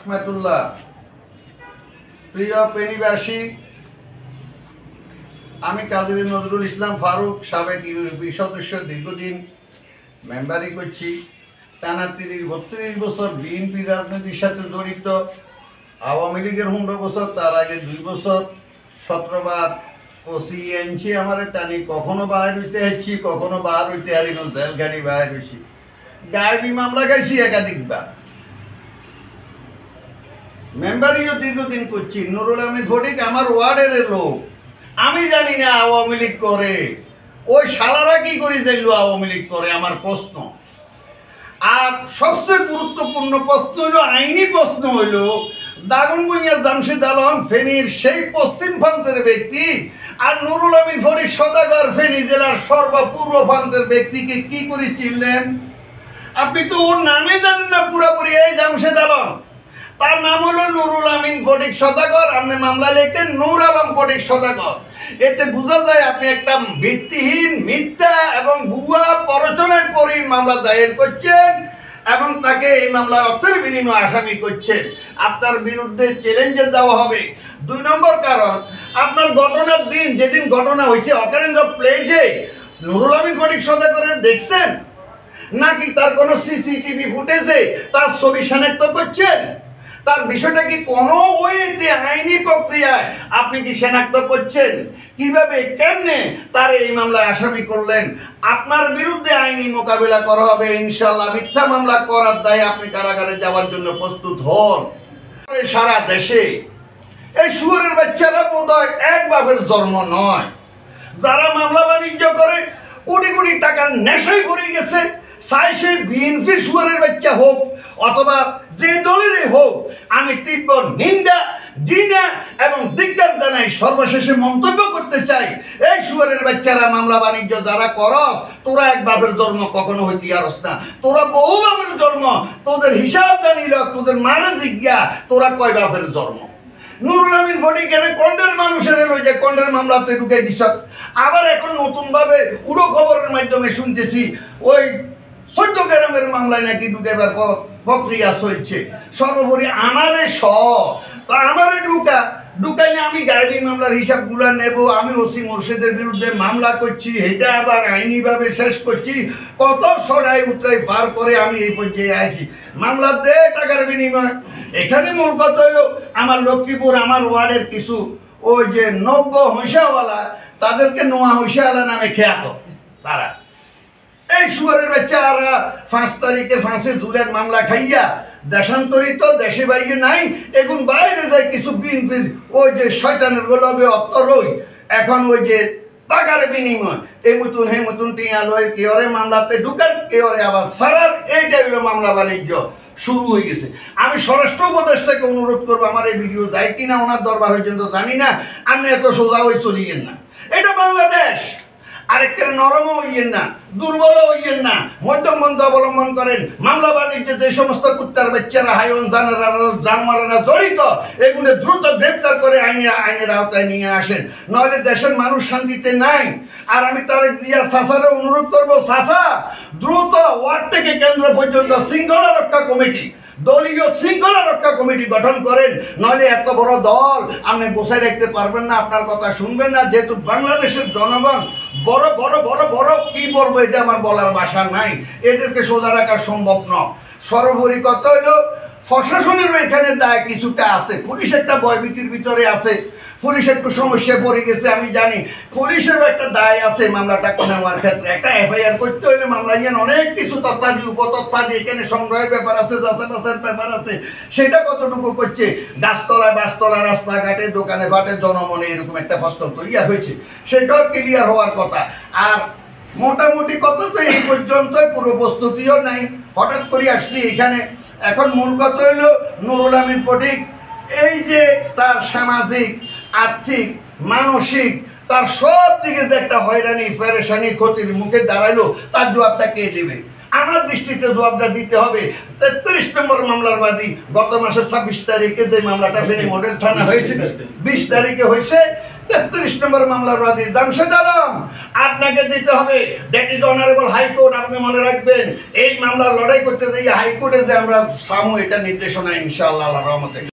রহমতুল্লাহ। প্রিয় পেনিবাসী, আমি কাজী নজরুল ইসলাম ফারুক, সাবেক ইউপি সদস্য, দীর্ঘদিন মেম্বারি করছি। টানা ৩০-৩২ বছর বিএনপি রাজনীতির সাথে জড়িত। আওয়ামী লীগের ১৫ বছর, তার আগে ২ বছর ১৭ বার ওসি আনছি। আমার টানি কখনো বাইর হইতে হচ্ছি, কখনো বার হইতে হারি না, জেলখানি বাইর হয়েছি। গায়েবী মামলা খাইছি একাধিকবার। মেম্বারিও দীর্ঘদিন করছি। নুরুল আমিন ফটিক আমার ওয়ার্ডের লোক। আমি জানি না আওয়ামী লীগ করে, ওই শালারা কি করে যাইল আওয়ামী লীগ করে, আমার প্রশ্ন। আর সবচেয়ে গুরুত্বপূর্ণ প্রশ্ন হইল, আইনি প্রশ্ন হইল, দাগনভূঞার জামশেদ আলম ফেনীর সেই পশ্চিম প্রান্তের ব্যক্তি, আর নুরুল আমিন ফটিক সদাগর ফেনী জেলার সর্বপূর্ব প্রান্তের ব্যক্তিকে কি করে চিনলেন? আপনি তো ওর নামে জানেন না পুরোপুরি। এই জামশেদ আলম, তার নাম হলো নুরুল আমিন ফটিক সদাগর। আপনি মামলা লিখতেন নূর আলম ফটিক সদাগর। এতে বোঝা যায় আপনি একটা ভিত্তিহীন, মিথ্যা এবং ভুয়া প্ররোচনার পরই মামলা দায়ের করছেন এবং তাকে এই মামলা অর্থের বিনিময়ে আসামি করছেন। আপনার বিরুদ্ধে চ্যালেঞ্জে দেওয়া হবে। ২ নম্বর কারণ, আপনার ঘটনার দিন, যেদিন ঘটনা হয়েছে অকারেন্স অফ প্লেসে নুরুল আমিন ফটিক সদাগরের দেখছেন নাকি তার কোনো সিসিটিভি ফুটেজে তার ছবি শনাক্ত করছেন? তার বিষয়টা কি কোনো ওয়েতে আইনি প্রক্রিয়ায় আপনি কি শনাক্ত করছেন? কিভাবে, কেমনে তার এই মামলায় আসামি করলেন? আপনার বিরুদ্ধে আইনি মোকাবিলা করা হবে ইনশাল্লাহ। মিথ্যা মামলা করার দায়ে আপনি কারাগারে যাওয়ার জন্য প্রস্তুত হন। সারা দেশে এই শুয়োরের বাচ্চারা বোধহয় এক বাপের জন্ম নয়। যারা মামলা বাণিজ্য করে কোটি কোটি টাকার নেশায় পড়ে গেছে, চাই সে বিএনপি শুয়োরের বাচ্চা হোক অথবা যে দলেরই হোক, আমি তীব্র নিন্দা, ঘৃণা এবং ধিক্কার জানাই। সর্বশেষে মন্তব্য করতে চাই, এই শুয়োরের বাচ্চারা মামলা বাণিজ্য যারা করস, তোরা এক বাপের জন্ম কখনো হইতে পারস না। তোরা বহু বাপের জন্ম। তোদের হিসাব জানিল, তোদের মানে জিজ্ঞা তোরা কয় বাপের জন্ম। নুরুল আমিন ফটিকের কন্ডের মানুষের ওই যে কন্ডের মামলাতে ঢুকে দিস। আবার এখন নতুনভাবে উড়ো খবরের মাধ্যমে শুনতেছি ওই ১৪ গ্রামের মামলায় নাকি ঢুকেবার প্রক্রিয়া চলছে। সর্বোপরি আমারে আমারে ঢুকাইলে আমি গায়েবী মামলার হিসাবগুলো নেব। আমি ওসি মোর্শেদের বিরুদ্ধে মামলা করছি, এটা আবার আইনিভাবে শেষ করছি। কত সরাই উতরাই পার করে আমি এই পর্যায়ে আছি। মামলা দে টাকার বিনিময়। এখানে মূল কথা হলো, আমার লক্ষ্মীপুর আমার ওয়ার্ডের কিছু ওই যে নব্য হইসাওয়ালা, তাদেরকে নোয়া হইসাওয়ালা নামে খ্যাত। তারা এই শুয়ারের বাচ্চারা ৫ তারিখে ৫ জুনের মামলা খাইয়া দেশান্তরিত, দেশে বাইরে নাই, এখন বাইরে যায় কিছু বিএনপির ওই যে শয়তানের গোলবে অত্তরই। এখন ওই যে টাকার বিনিময় এই মতন হে মতন টিয়া লয়, কেওরে মামলাতে ঢুকান, কেওরে আবার সারার। এইটাই হলো মামলা বাণিজ্য শুরু হয়ে গেছে। আমি স্বরাষ্ট্র উপদেষ্টাকে অনুরোধ করবো, আমার এই ভিডিও যায় কিনা ওনার দরবার পর্যন্ত জানি না, আপনি এত সোজা হয়ে চলিয়েন না। এটা বাংলাদেশ। আরেকটা নরমও হইয়েন না, দুর্বলও হইয়েন না, মধ্যমপন্থা অবলম্বন করেন। মামলা বাণিজ্যে যে সমস্ত কুত্তার বাচ্চারা, হাইওয়ান জানোয়ারেরা জড়িত, এগুলো দ্রুত গ্রেপ্তার করে আইনের আওতায় নিয়ে আসেন, নইলে দেশের মানুষ শান্তিতে নাই। আর আমি তারেক জিয়া চাচারে অনুরোধ করবো, চাচা দ্রুত ওয়ার্ড থেকে কেন্দ্র পর্যন্ত শৃঙ্খলা রক্ষা কমিটি, দলীয় শৃঙ্খলা রক্ষা কমিটি গঠন করেন, নইলে এত বড় দল আপনি বসায় রাখতে পারবেন না, আপনার কথা শুনবেন না। যেহেতু বাংলাদেশের জনগণ বড় বড় বড় বড় কি বলবো, এটা আমার বলার ভাষা নাই, এদেরকে সোজা রাখা সম্ভব নয়। সর্বোপরি কথা হইল, প্রশাসনেরও এখানে দায় কিছুটা আছে। পুলিশ একটা ভয়ভীতির ভিতরে আছে, পুলিশ একটু সমস্যায় পড়ে গেছে, আমি জানি। পুলিশেরও একটা দায় আছে মামলাটা নেওয়ার ক্ষেত্রে। একটা এফআইআর করতে হলে মামলা যেন অনেক কিছু তথ্যাদি উপতথ্যাদি এখানে সংগ্রহের ব্যাপার আছে, যাচাইবাছাইয়ের ব্যাপার আছে। সেটা কতটুকু করছে? গাছতলায় বাসতলা, রাস্তাঘাটে, দোকানে ঘাটে, জনমনে এরকম একটা প্রশ্ন তৈরি হয়েছে, সেটাও ক্লিয়ার হওয়ার কথা। আর মোটামুটি কথা তো এই পর্যন্তই, পুরো প্রস্তুতিও নাই, হঠাৎ করে আসছি এখানে। এখন মূল কথা হইল, নুরুল আমিন ফটিক এই যে তার সামাজিক, আর্থিক, মানসিক, তার সব দিকে যে একটা হয়রানি, পেরেশানি, ক্ষতির মুখে দাঁড়াইলো, তার জবাবটা কে দেবে? আমার দৃষ্টিতে জবাবটা দিতে হবে। 33 নম্বর মামলার বাদী গত মাসের 26 তারিখে যে মামলাটা ফেনী মডেল থানা হয়েছিল, 20 তারিখে হয়েছে, 33 নম্বর মামলার বাদী জামশেদ আলম, আপনাকে দিতে হবে। That is honourable high court. আপনি মনে রাখবেন, এই মামলা লড়াই করতে গিয়ে হাইকোর্টে যে আমরা সামু, এটা নির্দেশনা ইনশাআল্লাহ আল্লাহর রহমতে।